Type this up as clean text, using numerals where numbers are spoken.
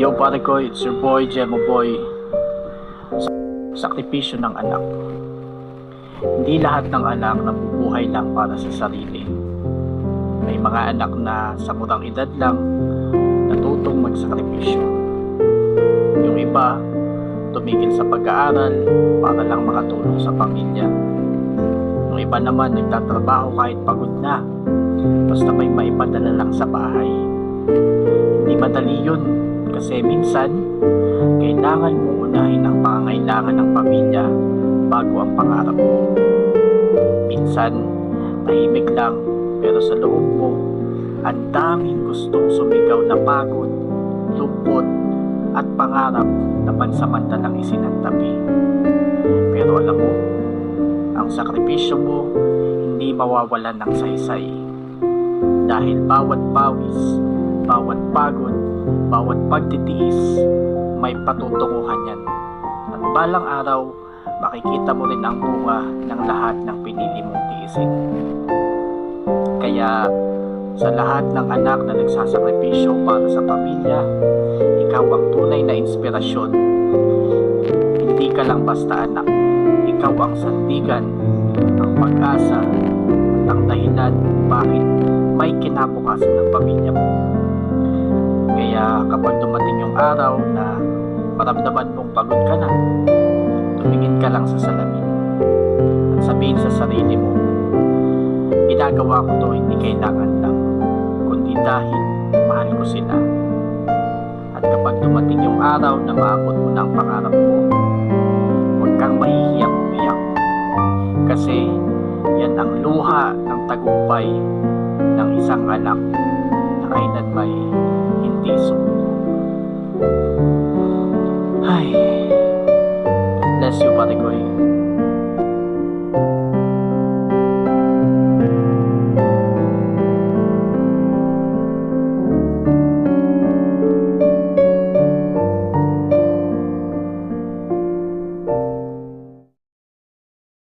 Yo pare ko, it's your boy, Jemo Boy. Sakripisyo ng anak. Hindi lahat ng anak nabubuhay lang para sa sarili. May mga anak na sa murang edad lang natutong magsakripisyo. Yung iba, tumigil sa pag-aaral para lang makatulong sa pamilya. Yung iba naman nagtatrabaho kahit pagod na, basta may maipadala lang sa bahay. Hindi madali yun kasi minsan kailangan mo unahin ang pangangailangan ng pamilya bago ang pangarap mo. Minsan tahimik lang pero sa loob mo ang daming gustong sumigaw na pagod, lungkot at pangarap na pansamantalang isinantabi. Pero alam mo, ang sakripisyo mo hindi mawawalan ng saysay. Dahil bawat pawis, bawat pagod, bawat pagtitiis, may patutunguhan yan. At balang araw, makikita mo rin ang bunga ng lahat ng pinili mong tiisin. Kaya, sa lahat ng anak na nagsasakripisyo para sa pamilya, ikaw ang tunay na inspirasyon. Hindi ka lang basta anak. Ikaw ang sandigan, ang pag-asa, at ang dahilan bakit may kinabukasan ng pamilya mo. Kaya kapag dumating yung araw na maramdaman mong pagod ka na, tumingin ka lang sa salamin at sabihin sa sarili mo, ginagawa ko to hindi kailangan lang, kundi dahil mahal ko sila. At kapag dumating yung araw na maabot mo na ang pangarap mo, huwag kang mahihiyang umiyak. Kasi yan ang luha ng tagumpay ng isang anak na kailanman hindi sumuko. Ay, bless you, pare ko.